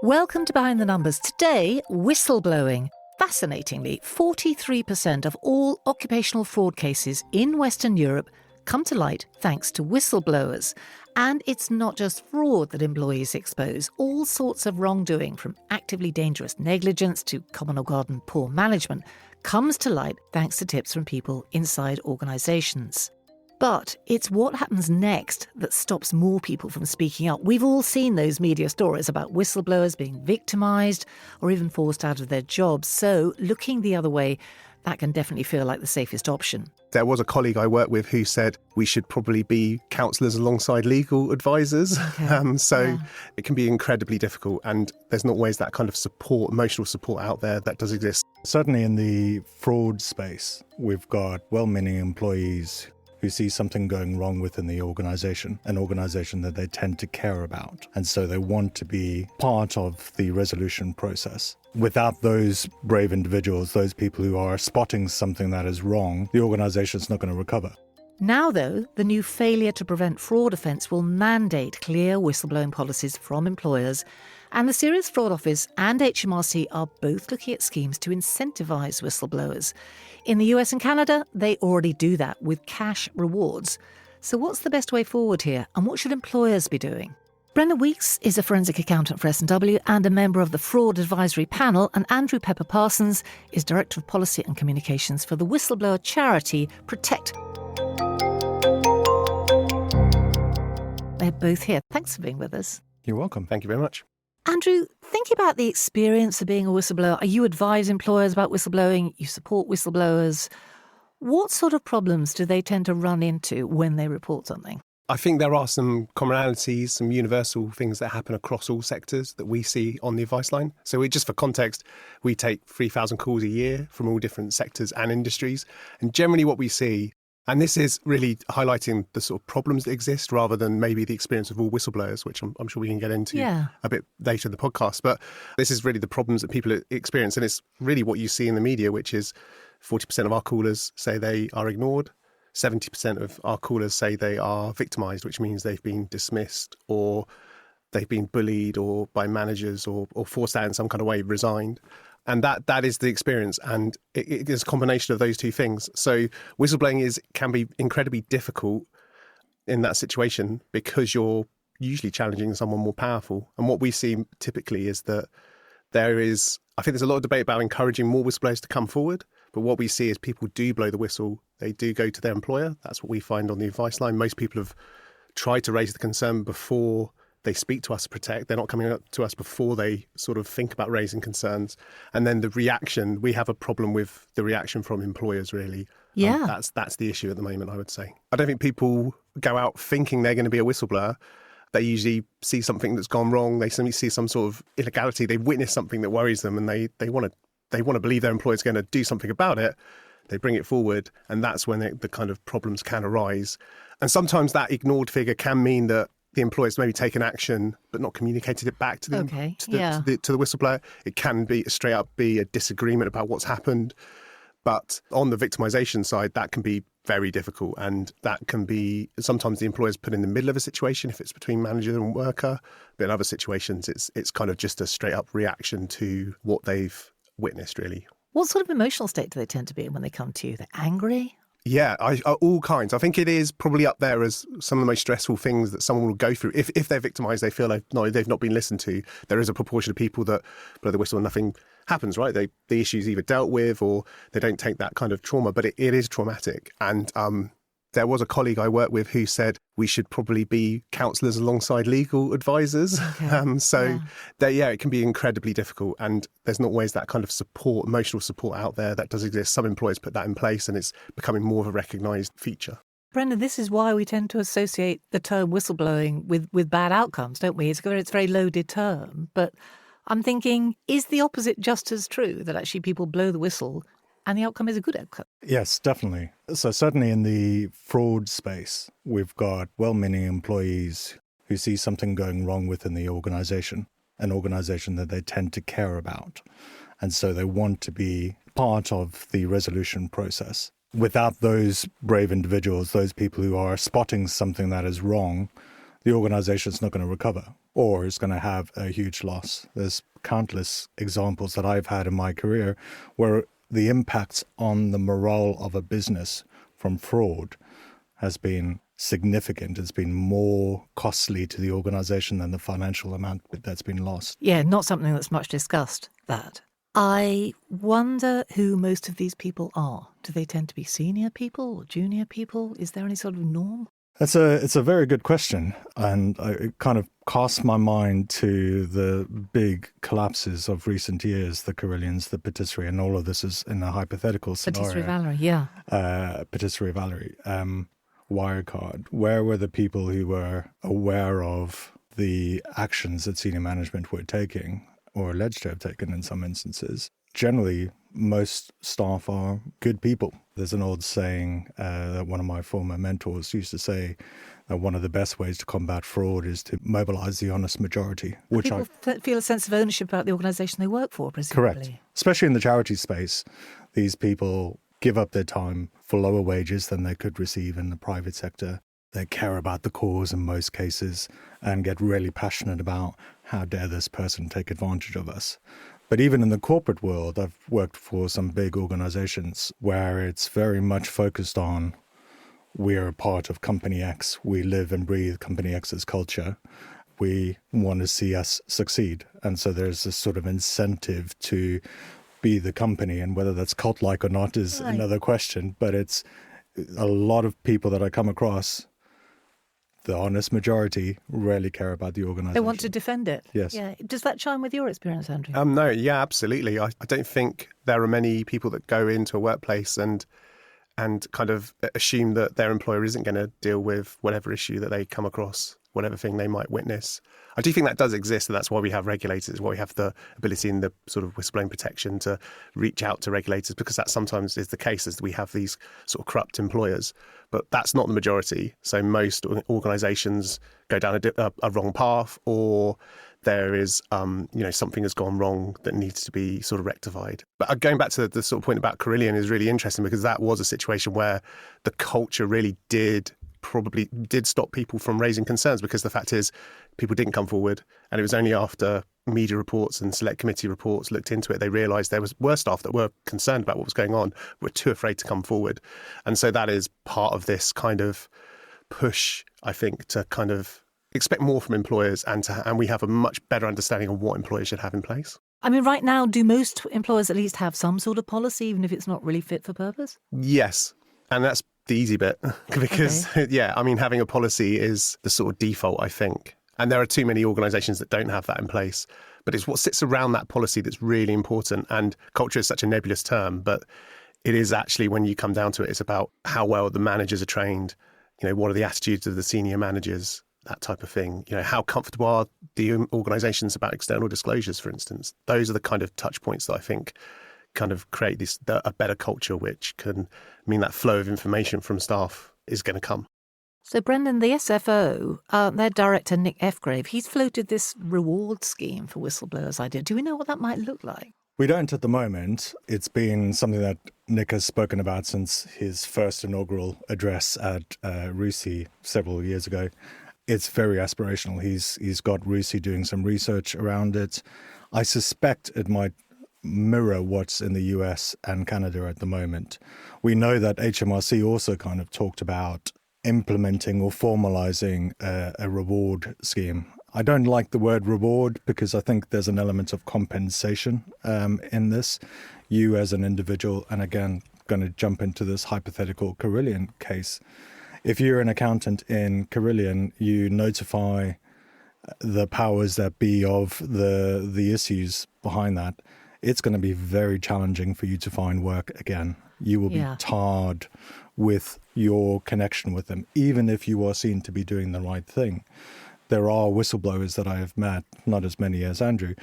Welcome to Behind the Numbers. Today, whistleblowing. Fascinatingly, 43% of all occupational fraud cases in Western Europe come to light thanks to whistleblowers. And it's not just fraud that employees expose. All sorts of wrongdoing, from actively dangerous negligence to common or garden poor management, comes to light thanks to tips from people inside organisations. But it's what happens next that stops more people from speaking up. We've all seen those media stories about whistleblowers being victimised or even forced out of their jobs. So looking the other way, that can definitely feel like the safest option. There was a colleague I worked with who said we should probably be counsellors alongside legal advisors. Okay. It can be incredibly difficult, and there's not always that kind of support, emotional support out there that does exist. Certainly in the fraud space, we've got well-meaning employees who see something going wrong within the organisation, an organisation that they tend to care about. And so they want to be part of the resolution process. Without those brave individuals, those people who are spotting something that is wrong, the organisation's not going to recover. Now, though, the new failure to prevent fraud offence will mandate clear whistleblowing policies from employers, and the Serious Fraud Office and HMRC are both looking at schemes to incentivise whistleblowers. In the US and Canada, they already do that with cash rewards. So what's the best way forward here, and what should employers be doing? Brenda Weeks is a forensic accountant for S&W and a member of the Fraud Advisory Panel, and Andrew Pepper-Parsons is Director of Policy and Communications for the whistleblower charity Protect. They're both here. Thanks for being with us. You're welcome. Thank you very much. Andrew, thinking about the experience of being a whistleblower, you advise employers about whistleblowing, you support whistleblowers. What sort of problems do they tend to run into when they report something? I think there are some commonalities, some universal things that happen across all sectors that we see on the advice line. So just for context, we take 3,000 calls a year from all different sectors and industries. And generally what we see, and this is really highlighting the sort of problems that exist rather than maybe the experience of all whistleblowers, which I'm sure we can get into a bit later in the podcast. But this is really the problems that people experience. And it's really what you see in the media, which is 40% of our callers say they are ignored. 70% of our callers say they are victimised, which means they've been dismissed or they've been bullied or by managers or forced out in some kind of way, resigned. And that is the experience. And it is a combination of those two things. So whistleblowing can be incredibly difficult in that situation because you're usually challenging someone more powerful. And what we see typically is that I think there's a lot of debate about encouraging more whistleblowers to come forward. But what we see is people do blow the whistle. They do go to their employer. That's what we find on the advice line. Most people have tried to raise the concern before they speak to us to Protect. They're not coming up to us before they sort of think about raising concerns. And then the reaction, we have a problem with the reaction from employers, really. Yeah. That's the issue at the moment, I would say. I don't think people go out thinking they're going to be a whistleblower. They usually see something that's gone wrong. They see some sort of illegality. They witness something that worries them, and they want to believe their employer's going to do something about it. They bring it forward, and that's when the kind of problems can arise. And sometimes that ignored figure can mean that the employer's maybe taken action but not communicated it back to the whistleblower. It can be straight up be a disagreement about what's happened. But on the victimisation side, that can be very difficult, and that can be sometimes the employer's put in the middle of a situation if it's between manager and worker. But in other situations, it's kind of just a straight up reaction to what they've witnessed, really. What sort of emotional state do they tend to be in when they come to you? They're angry? Yeah, all kinds. I think it is probably up there as some of the most stressful things that someone will go through. If they're victimised, they feel they've not been listened to. There is a proportion of people that blow the whistle and nothing happens, right? The issue's either dealt with or they don't take that kind of trauma, but it is traumatic. And there was a colleague I worked with who said we should probably be counsellors alongside legal advisors. Okay. It can be incredibly difficult, and there's not always that kind of support, emotional support out there that does exist. Some employers put that in place, and it's becoming more of a recognised feature. Brenda, this is why we tend to associate the term whistleblowing with bad outcomes, don't we? It's a very loaded term, but I'm thinking, is the opposite just as true, that actually people blow the whistle and the outcome is a good outcome? Yes, definitely. So certainly in the fraud space, we've got well-meaning employees who see something going wrong within the organisation, an organisation that they tend to care about. And so they want to be part of the resolution process. Without those brave individuals, those people who are spotting something that is wrong, the organization's not going to recover or is going to have a huge loss. There's countless examples that I've had in my career where the impacts on the morale of a business from fraud has been significant. It's been more costly to the organization than the financial amount that's been lost. Yeah, not something that's much discussed, that. I wonder who most of these people are. Do they tend to be senior people or junior people? Is there any sort of norm? It's a very good question, and it kind of casts my mind to the big collapses of recent years, the Carillions, the Patisserie, and all of this is in a hypothetical scenario. Patisserie Valerie, yeah. Patisserie Valerie, Wirecard. Where were the people who were aware of the actions that senior management were taking, or alleged to have taken in some instances? Generally, most staff are good people. There's an old saying that one of my former mentors used to say that one of the best ways to combat fraud is to mobilize the honest majority. Which People feel a sense of ownership about the organisation they work for, presumably. Correct. Especially in the charity space, these people give up their time for lower wages than they could receive in the private sector. They care about the cause in most cases and get really passionate about how dare this person take advantage of us. But even in the corporate world, I've worked for some big organizations where it's very much focused on we're a part of Company X. We live and breathe Company X's culture. We want to see us succeed. And so there's this sort of incentive to be the company. And whether that's cult-like or not is another question. But it's a lot of people that I come across, the honest majority, rarely care about the organisation. They want to defend it. Yes. Yeah. Does that chime with your experience, Andrew? No, yeah, absolutely. I don't think there are many people that go into a workplace and kind of assume that their employer isn't going to deal with whatever issue that they come across, whatever thing they might witness. I do think that does exist, and that's why we have regulators, why we have the ability in the sort of whistleblowing protection to reach out to regulators, because that sometimes is the case, as we have these sort of corrupt employers. But that's not the majority. So most organisations go down a wrong path, or there is, something has gone wrong that needs to be sort of rectified. But going back to the sort of point about Carillion is really interesting, because that was a situation where the culture really probably did stop people from raising concerns, because the fact is people didn't come forward, and it was only after media reports and select committee reports looked into it, they realised there were staff that were concerned about what was going on, were too afraid to come forward. And so that is part of this kind of push, I think, to kind of expect more from employers, and we have a much better understanding of what employers should have in place. I mean, right now, do most employers at least have some sort of policy, even if it's not really fit for purpose? Yes, and that's the easy bit, because, having a policy is the sort of default, I think. And there are too many organisations that don't have that in place. But it's what sits around that policy that's really important. And culture is such a nebulous term, but it is actually, when you come down to it, it's about how well the managers are trained. What are the attitudes of the senior managers, that type of thing. How comfortable are the organisations about external disclosures, for instance? Those are the kind of touch points that I think kind of create a better culture, which can mean that flow of information from staff is going to come. So, Brendan, the SFO, their director, Nick Fgrave, he's floated this reward scheme for whistleblowers idea. Do we know what that might look like? We don't at the moment. It's been something that Nick has spoken about since his first inaugural address at RUSI several years ago. It's very aspirational. He's got RUSI doing some research around it. I suspect it might mirror what's in the US and Canada at the moment. We know that HMRC also kind of talked about implementing or formalizing a reward scheme. I don't like the word reward, because I think there's an element of compensation in this. You as an individual, and again, going to jump into this hypothetical Carillion case. If you're an accountant in Carillion, you notify the powers that be of the issues behind that. It's going to be very challenging for you to find work again. You will be tarred with your connection with them, even if you are seen to be doing the right thing. There are whistleblowers that I have met, not as many as Andrew,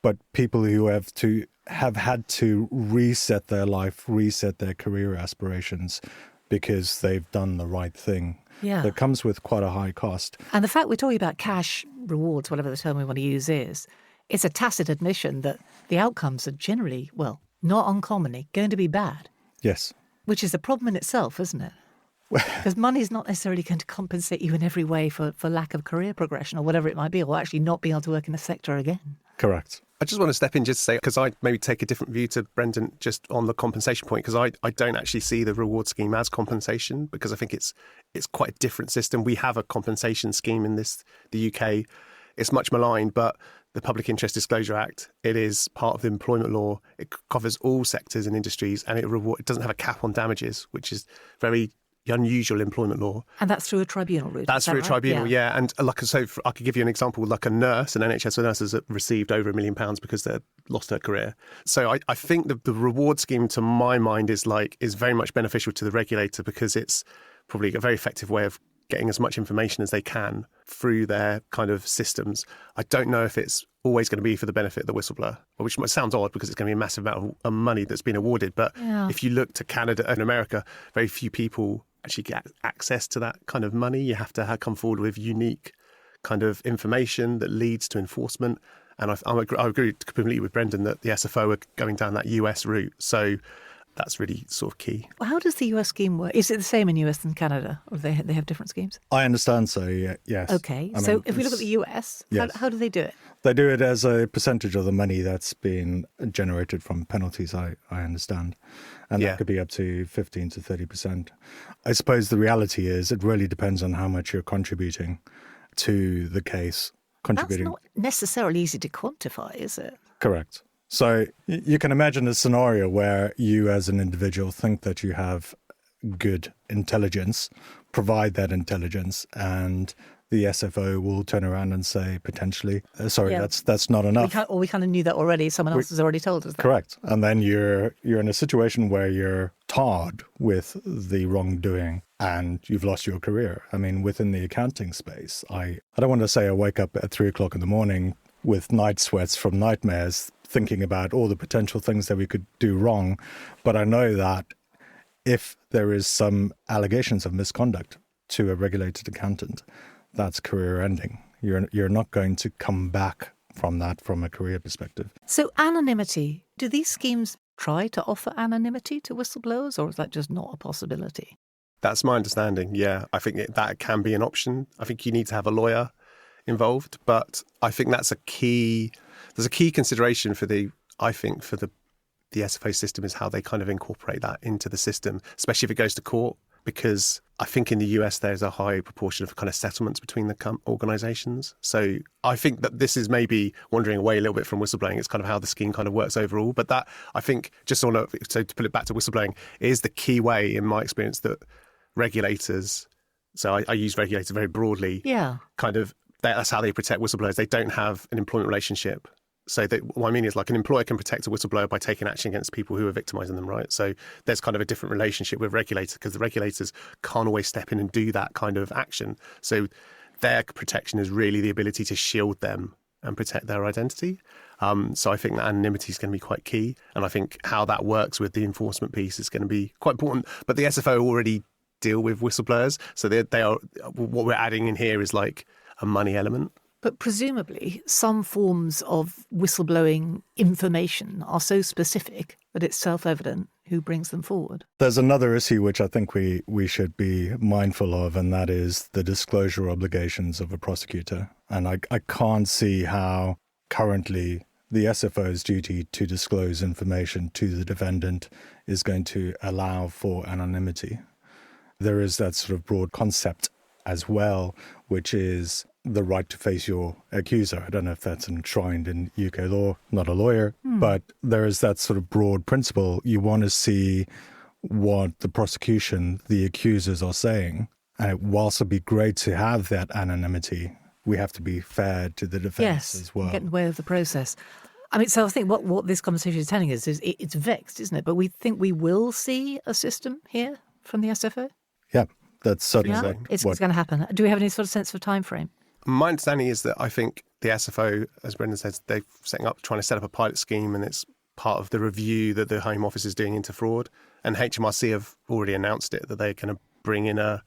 but people who have had to reset their life, reset their career aspirations, because they've done the right thing. Yeah. That comes with quite a high cost. And the fact we're talking about cash rewards, whatever the term we want to use is, it's a tacit admission that the outcomes are generally, well, not uncommonly, going to be bad. Yes. Which is a problem in itself, isn't it? Because money is not necessarily going to compensate you in every way for lack of career progression or whatever it might be, or actually not being able to work in the sector again. Correct. I just want to step in just to say, because I maybe take a different view to Brendan just on the compensation point, because I don't actually see the reward scheme as compensation, because I think it's quite a different system. We have a compensation scheme in the UK. It's much maligned, but the Public Interest Disclosure Act, it is part of the employment law. It covers all sectors and industries, and it doesn't have a cap on damages, which is very unusual employment law. And that's through a tribunal route. That's through a tribunal, yeah. And I could give you an example, like a nurse, an NHS nurse has received over £1 million because they've lost her career. So I think the reward scheme, to my mind, is very much beneficial to the regulator, because it's probably a very effective way of getting as much information as they can through their kind of systems. I don't know if it's always going to be for the benefit of the whistleblower, which sounds odd because it's going to be a massive amount of money that's been awarded. But if you look to Canada and America, very few people actually get access to that kind of money. You have to come forward with unique kind of information that leads to enforcement. And I agree completely with Brendan that the SFO are going down that US route. So that's really sort of key. Well, how does the US scheme work? Is it the same in US and Canada, or they have different schemes? I understand so, yes. Okay, so if we look at the US, yes. how do they do it? They do it as a percentage of the money that's been generated from penalties, I understand. And that could be up to 15 to 30%. I suppose the reality is it really depends on how much you're contributing to the case. That's not necessarily easy to quantify, is it? Correct. So you can imagine a scenario where you as an individual think that you have good intelligence, provide that intelligence, and the SFO will turn around and say potentially, that's not enough. We kind of knew that already. Someone else has already told us that. Correct. And then you're in a situation where you're tarred with the wrongdoing and you've lost your career. I mean, within the accounting space, I don't want to say I wake up at 3:00 in the morning with night sweats from nightmares thinking about all the potential things that we could do wrong. But I know that if there is some allegations of misconduct to a regulated accountant, that's career ending. You're not going to come back from that from a career perspective. So anonymity, do these schemes try to offer anonymity to whistleblowers, or is that just not a possibility? That's my understanding, yeah. I think that can be an option. I think you need to have a lawyer involved, but I think there's a key consideration for the SFO system is how they kind of incorporate that into the system, especially if it goes to court, because I think in the US there's a high proportion of kind of settlements between the organisations. So I think that this is maybe wandering away a little bit from whistleblowing. It's kind of how the scheme kind of works overall. But that, I think, so to put it back to whistleblowing, is the key way, in my experience, that regulators, so I use regulators very broadly, kind of, that's how they protect whistleblowers. They don't have an employment relationship. So what I mean is, like, an employer can protect a whistleblower by taking action against people who are victimising them, right? So there's kind of a different relationship with regulators, because the regulators can't always step in and do that kind of action. So their protection is really the ability to shield them and protect their identity. So I think that anonymity is going to be quite key. And I think how that works with the enforcement piece is going to be quite important. But the SFO already deal with whistleblowers. So they are, what we're adding in here is like a money element. But presumably some forms of whistleblowing information are so specific that it's self-evident who brings them forward. There's another issue which I think we should be mindful of, and that is the disclosure obligations of a prosecutor. And I can't see how currently the SFO's duty to disclose information to the defendant is going to allow for anonymity. There is that sort of broad concept as well, which is the right to face your accuser. I don't know if that's enshrined in UK law, not a lawyer, but there is that sort of broad principle. You want to see what the prosecution, the accusers are saying. And whilst it'd be great to have that anonymity, we have to be fair to the defence as well. Yes, get in the way of the process. I mean, so I think what this conversation is telling us is it's vexed, isn't it? But we think we will see a system here from the SFO? Yeah, that's certainly it's going to happen. Do we have any sort of sense of a time frame? My understanding is that I think the SFO, as Brendan says, they're trying to set up a pilot scheme, and it's part of the review that the Home Office is doing into fraud. And HMRC have already announced it, that they're going to bring in a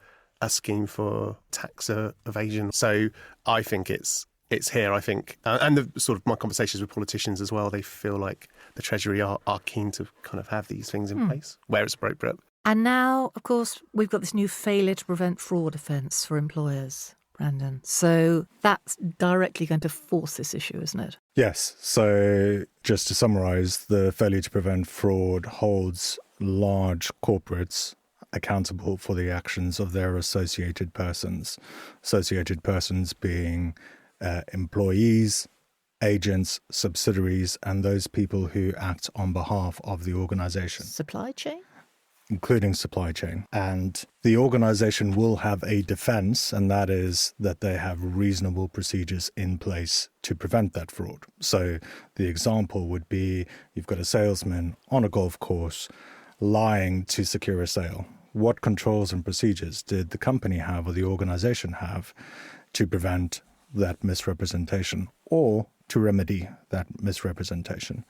scheme for tax evasion. So I think it's it's here, I think. And the sort of my conversations with politicians as well, they feel like the Treasury are keen to kind of have these things in place where it's appropriate. And now, of course, we've got this new failure to prevent fraud offence for employers, Brandon. So that's directly going to force this issue, isn't it? Yes. So just to summarise, the failure to prevent fraud holds large corporates accountable for the actions of their associated persons. Associated persons being employees, agents, subsidiaries, and those people who act on behalf of the organisation. Supply chain? Including supply chain. And the organisation will have a defence, and that is that they have reasonable procedures in place to prevent that fraud. So the example would be you've got a salesman on a golf course lying to secure a sale. What controls and procedures did the company have or the organisation have to prevent that misrepresentation or to remedy that misrepresentation?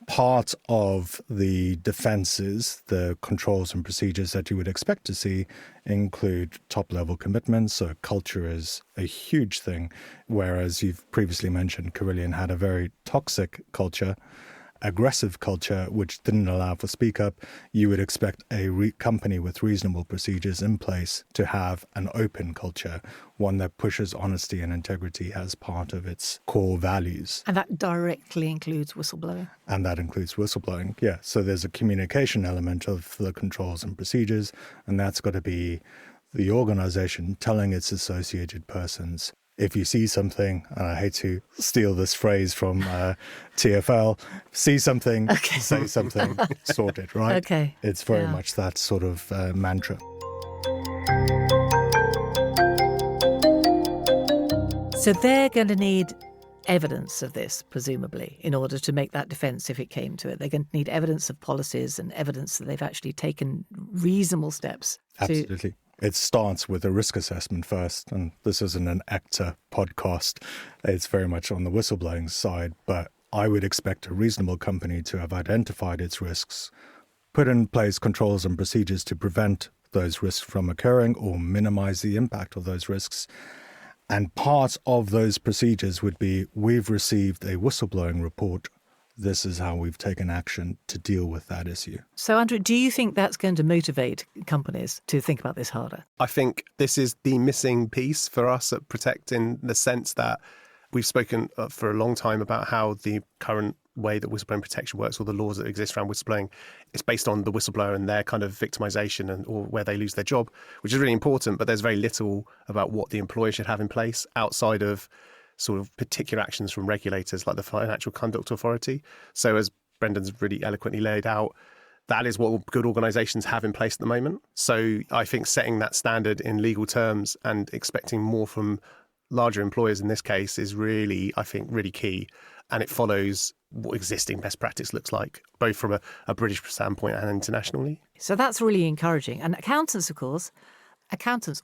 Part of the defences, the controls and procedures that you would expect to see include top-level commitments. So culture is a huge thing, whereas you've previously mentioned Carillion had a very toxic culture, aggressive culture, which didn't allow for speak up. You would expect a company with reasonable procedures in place to have an open culture, one that pushes honesty and integrity as part of its core values. And that directly includes whistleblowing. And that includes whistleblowing, yeah. So there's a communication element of the controls and procedures, and that's got to be the organisation telling its associated persons, if you see something, and I hate to steal this phrase from TfL, see something, say something, sort it, right? Okay. It's very much that sort of mantra. So they're going to need evidence of this, presumably, in order to make that defence if it came to it. They're going to need evidence of policies and evidence that they've actually taken reasonable steps. Absolutely. It starts with a risk assessment first, and this isn't an actor podcast. It's very much on the whistleblowing side, but I would expect a reasonable company to have identified its risks, put in place controls and procedures to prevent those risks from occurring or minimize the impact of those risks. And part of those procedures would be, we've received a whistleblowing report. This is how we've taken action to deal with that issue. So, Andrew, do you think that's going to motivate companies to think about this harder? I think this is the missing piece for us at Protect, in the sense that we've spoken for a long time about how the current way that whistleblowing protection works, or the laws that exist around whistleblowing, is based on the whistleblower and their kind of victimisation and or where they lose their job, which is really important. But there's very little about what the employer should have in place outside of sort of particular actions from regulators like the Financial Conduct Authority. So as Brendan's really eloquently laid out, that is what good organisations have in place at the moment. So I think setting that standard in legal terms and expecting more from larger employers in this case is really, I think, really key. And it follows what existing best practice looks like, both from a British standpoint and internationally. So that's really encouraging. And accountants, of course,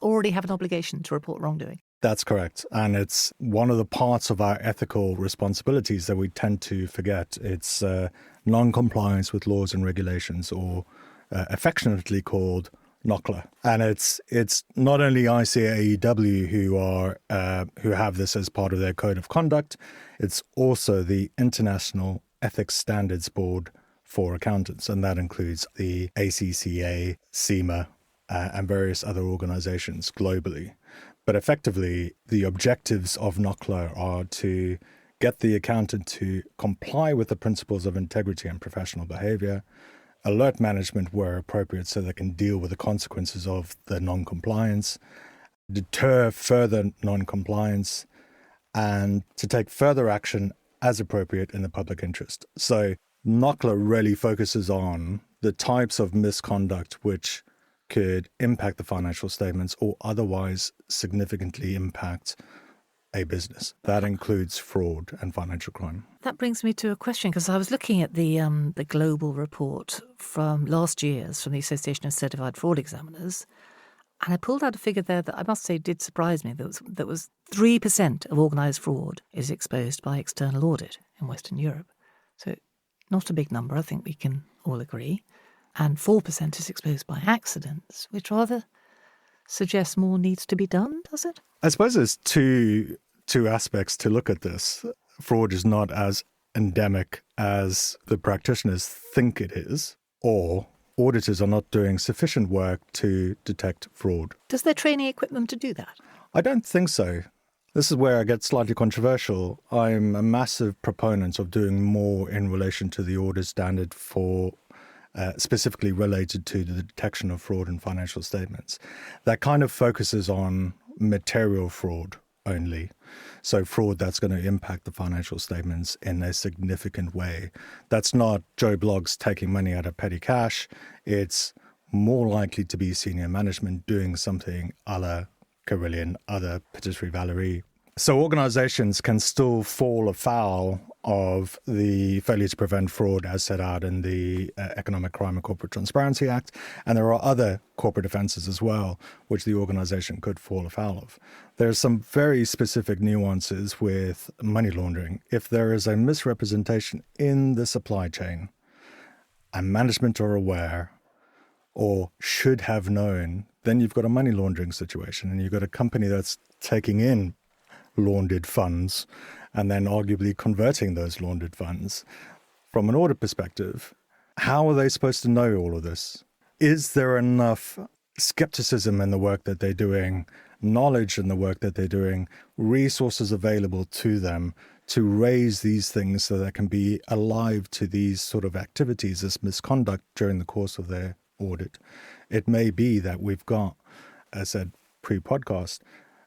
already have an obligation to report wrongdoing. That's correct. And it's one of the parts of our ethical responsibilities that we tend to forget. It's non-compliance with laws and regulations, or affectionately called NOCLA. And it's not only ICAEW who have this as part of their code of conduct, it's also the International Ethics Standards Board for Accountants, and that includes the ACCA, CIMA, and various other organizations globally. But effectively, the objectives of NOCLA are to get the accountant to comply with the principles of integrity and professional behavior, alert management where appropriate so they can deal with the consequences of the non-compliance, deter further non-compliance, and to take further action as appropriate in the public interest. So NOCLA really focuses on the types of misconduct which could impact the financial statements or otherwise significantly impact a business. That includes fraud and financial crime. That brings me to a question, because I was looking at the global report from last year's from the Association of Certified Fraud Examiners, and I pulled out a figure there that I must say did surprise me. That was 3% of organised fraud is exposed by external audit in Western Europe. So not a big number, I think we can all agree. And 4% is exposed by accidents, which rather suggests more needs to be done, does it? I suppose there's two two aspects to look at this. Fraud is not as endemic as the practitioners think it is, or auditors are not doing sufficient work to detect fraud. Does their training equip them to do that? I don't think so. This is where I get slightly controversial. I'm a massive proponent of doing more in relation to the audit standard for specifically related to the detection of fraud in financial statements. That kind of focuses on material fraud only. So fraud that's going to impact the financial statements in a significant way. That's not Joe Bloggs taking money out of petty cash. It's more likely to be senior management doing something a la Carillion, other Patisserie Valerie. So organizations can still fall afoul of the failure to prevent fraud as set out in the Economic Crime and Corporate Transparency Act. And there are other corporate offences as well, which the organization could fall afoul of. There's some very specific nuances with money laundering. If there is a misrepresentation in the supply chain and management are aware or should have known, then you've got a money laundering situation and you've got a company that's taking in laundered funds and then arguably converting those laundered funds. From an audit perspective, how are they supposed to know all of this? Is there enough skepticism in the work that they're doing, knowledge in the work that they're doing, resources available to them to raise these things so they can be alive to these sort of activities as misconduct during the course of their audit? It may be that we've got, as I said pre-podcast,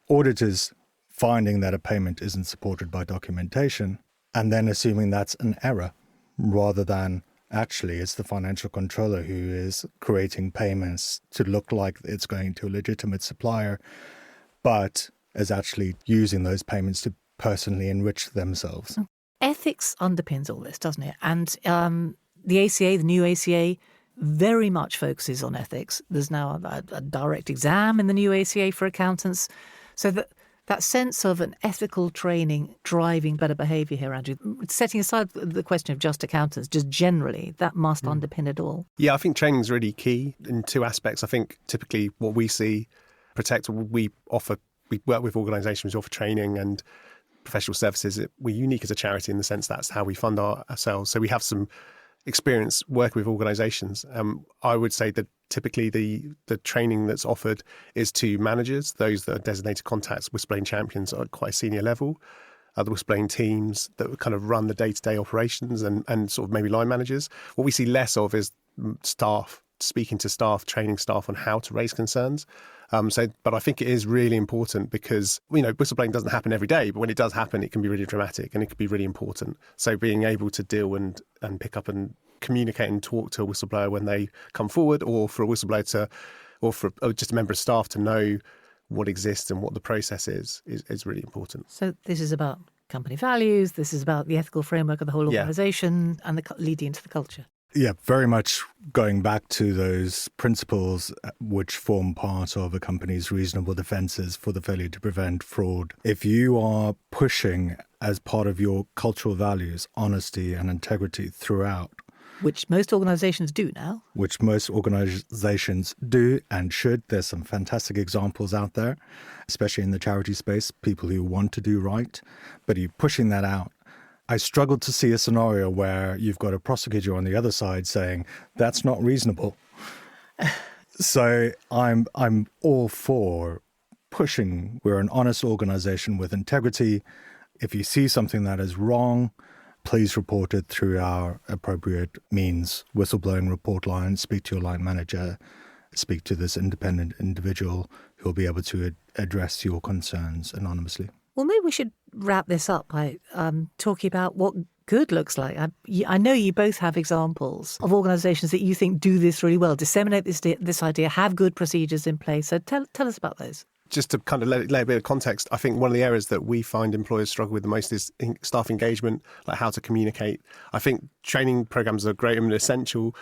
auditors finding that a payment isn't supported by documentation and then assuming that's an error rather than actually it's the financial controller who is creating payments to look like it's going to a legitimate supplier, but is actually using those payments to personally enrich themselves. Ethics underpins all this, doesn't it? And the ACA, the new ACA, very much focuses on ethics. There's now a direct exam in the new ACA for accountants. So that sense of an ethical training driving better behaviour here, Andrew, setting aside the question of just accountants, just generally, that must underpin it all. Yeah, I think training is really key in two aspects. I think typically what we see, we work with organisations, we offer training and professional services. We're unique as a charity in the sense that's how we fund ourselves. So we have some experience working with organisations. I would say that typically the training that's offered is to managers, those that are designated contacts, whistleblowing champions at quite a senior level, the whistleblowing teams that kind of run the day-to-day operations and sort of maybe line managers. What we see less of is staff, speaking to staff, training staff on how to raise concerns. But I think it is really important because, whistleblowing doesn't happen every day, but when it does happen, it can be really dramatic and it can be really important. So being able to deal and pick up and communicate and talk to a whistleblower when they come forward, or for a whistleblower or for just a member of staff to know what exists and what the process is really important. So this is about company values, this is about the ethical framework of the whole organisation and leading into the culture. Yeah, very much going back to those principles which form part of a company's reasonable defences for the failure to prevent fraud. If you are pushing as part of your cultural values, honesty and integrity throughout, which most organisations do now. Which most organisations do and should. There's some fantastic examples out there, especially in the charity space, people who want to do right, but you're pushing that out. I struggle to see a scenario where you've got a prosecutor on the other side saying, that's not reasonable. So I'm all for pushing. We're an honest organisation with integrity. If you see something that is wrong, please report it through our appropriate means. Whistleblowing report line, speak to your line manager, speak to this independent individual who will be able to address your concerns anonymously. Well, maybe we should wrap this up by talking about what good looks like. I know you both have examples of organisations that you think do this really well, disseminate this idea, have good procedures in place. So tell us about those. Just to kind of lay a bit of context, I think one of the areas that we find employers struggle with the most is staff engagement, like how to communicate. I think training programs are great and essential,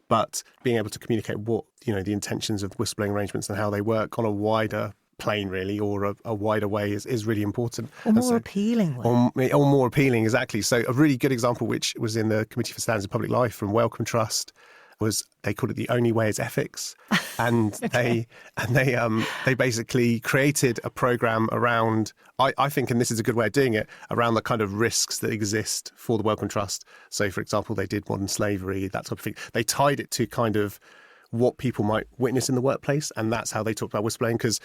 but being able to communicate what, the intentions of whistleblowing arrangements and how they work on a wider plane, really, or a wider way is really important. Or more appealing way. Or more appealing, exactly. So a really good example, which was in the Committee for Standards of Public Life from Wellcome Trust, was they called it the only way is ethics. and they basically created a program around, I think, and this is a good way of doing it, around the kind of risks that exist for the Wellcome Trust. So, for example, they did modern slavery, that type of thing. They tied it to kind of what people might witness in the workplace, and that's how they talked about whistleblowing. Because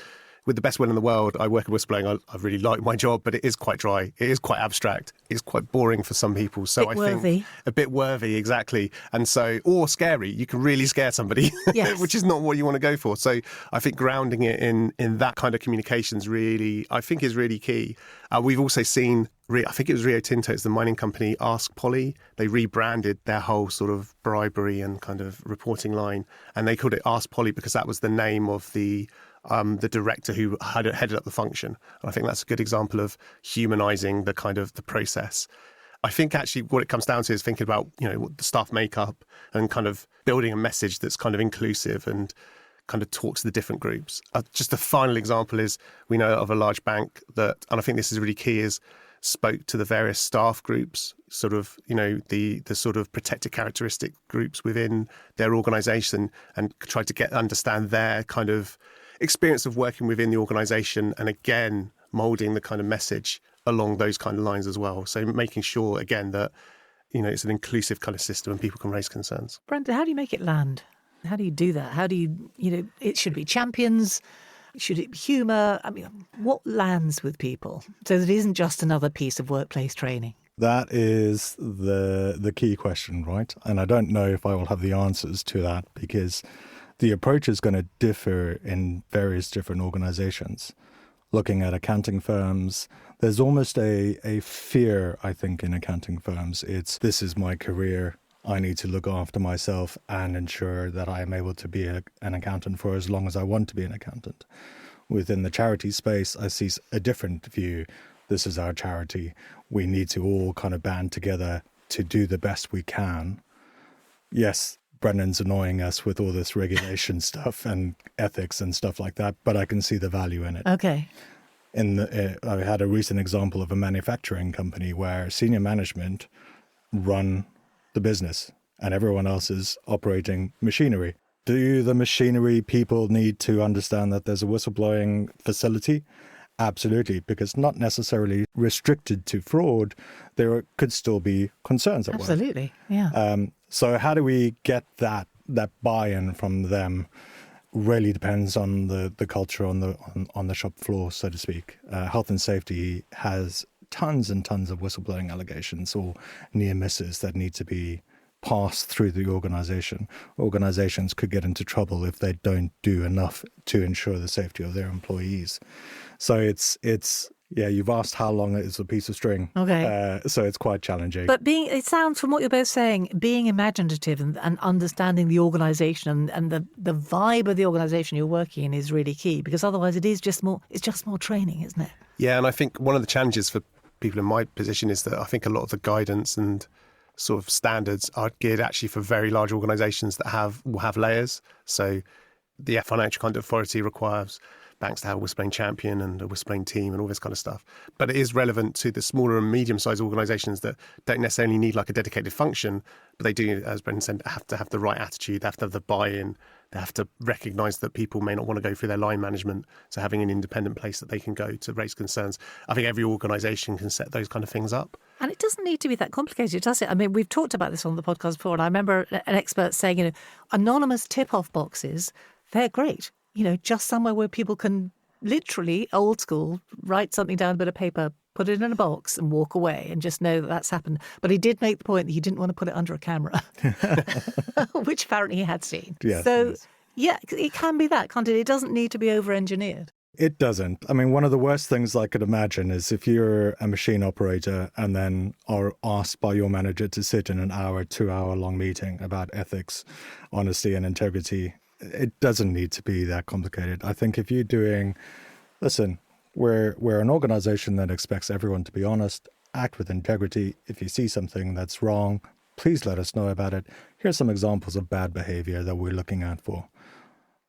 with the best will in the world, I work at whistleblowing. I really like my job, but it is quite dry. It is quite abstract. It's quite boring for some people. So think a bit worthy, exactly. And so, or scary. You can really scare somebody, yes. which is not what you want to go for. So I think grounding it in that kind of communications really, I think, is really key. We've also seen, I think it was Rio Tinto, it's the mining company, Ask Polly. They rebranded their whole sort of bribery and kind of reporting line, and they called it Ask Polly because that was the name of the director who had headed up the function. And I think that's a good example of humanising the kind of the process. I think actually what it comes down to is thinking about, the staff makeup and kind of building a message that's kind of inclusive and kind of talks to the different groups. Just a final example is we know of a large bank that, and I think this is really key, is spoke to the various staff groups, sort of, the sort of protected characteristic groups within their organisation, and tried to understand their kind of experience of working within the organisation, and again, moulding the kind of message along those kind of lines as well. So making sure, again, that, it's an inclusive kind of system and people can raise concerns. Brendan, how do you make it land? How do you do that? How do you, it should be champions. Should it be humour? I mean, what lands with people so that it isn't just another piece of workplace training? That is the key question, right? And I don't know if I will have the answers to that, because the approach is going to differ in various different organizations. Looking at accounting firms, there's almost a fear, I think, in accounting firms. This is my career. I need to look after myself and ensure that I am able to be an accountant for as long as I want to be an accountant. Within the charity space, I see a different view. This is our charity. We need to all kind of band together to do the best we can. Yes, Brendan's annoying us with all this regulation stuff and ethics and stuff like that, but I can see the value in it. Okay. I had a recent example of a manufacturing company where senior management run the business and everyone else is operating machinery. Do the machinery people need to understand that there's a whistleblowing facility? Absolutely, because not necessarily restricted to fraud, there could still be concerns at work. Absolutely, yeah. So how do we get that buy-in from them? Really depends on the culture on the shop floor, so to speak. Health and safety has tons and tons of whistleblowing allegations or near misses that need to be passed through the organization. Organizations could get into trouble if they don't do enough to ensure the safety of their employees. So it's you've asked how long is a piece of string. Okay. So it's quite challenging. But it sounds from what you're both saying, being imaginative and understanding the organisation and the vibe of the organisation you're working in is really key, because otherwise it's just more training, isn't it? Yeah, and I think one of the challenges for people in my position is that I think a lot of the guidance and sort of standards are geared actually for very large organisations that will have layers. So the Financial Conduct Authority requires banks to have a whistleblowing champion and a whistleblowing team and all this kind of stuff. But it is relevant to the smaller and medium-sized organisations that don't necessarily need like a dedicated function, but they do, as Brendan said, have to have the right attitude, they have to have the buy-in, they have to recognise that people may not want to go through their line management, so having an independent place that they can go to raise concerns. I think every organisation can set those kind of things up. And it doesn't need to be that complicated, does it? I mean, we've talked about this on the podcast before, and I remember an expert saying, anonymous tip-off boxes, they're great. Just somewhere where people can literally, old school, write something down, a bit of paper, put it in a box and walk away and just know that that's happened. But he did make the point that he didn't want to put it under a camera, which apparently he had seen. Yes, so, yeah, it can be that, can't it? It doesn't need to be over-engineered. It doesn't. I mean, one of the worst things I could imagine is if you're a machine operator and then are asked by your manager to sit in an 2-hour long meeting about ethics, honesty and integrity. It doesn't need to be that complicated. I think if you're doing, listen, we're an organization that expects everyone to be honest, act with integrity. If you see something that's wrong, please let us know about it. Here's some examples of bad behavior that we're looking out for.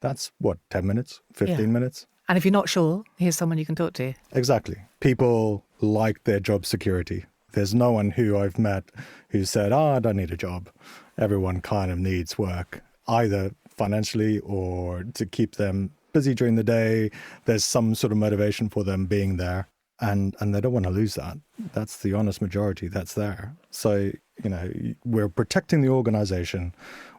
That's 10 minutes, 15 minutes? And if you're not sure, here's someone you can talk to. Exactly. People like their job security. There's no one who I've met who said, I don't need a job. Everyone kind of needs work, either financially or to keep them busy during the day. There's some sort of motivation for them being there. And they don't want to lose that. That's the honest majority that's there. So, we're protecting the organization,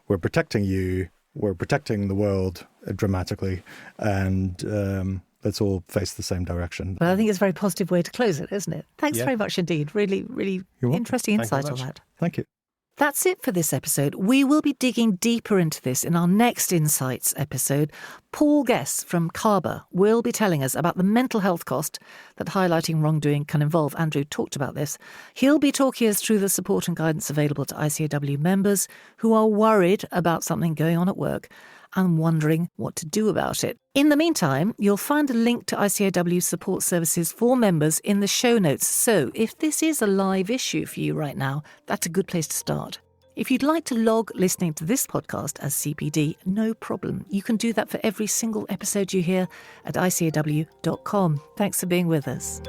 we're protecting you, we're protecting the world dramatically, and let's all face the same direction. Well, I think it's a very positive way to close it, isn't it? Thanks Yeah. very much indeed. Really, really interesting Thank you insight very on much. that. Thank you. That's it for this episode. We will be digging deeper into this in our next Insights episode. Paul Guess from CARBA will be telling us about the mental health cost that highlighting wrongdoing can involve. Andrew talked about this. He'll be talking us through the support and guidance available to ICAEW members who are worried about something going on at work and wondering what to do about it. In the meantime, you'll find a link to ICAEW support services for members in the show notes. So if this is a live issue for you right now, that's a good place to start. If you'd like to log listening to this podcast as CPD, no problem. You can do that for every single episode you hear at ICAEW.com. Thanks for being with us.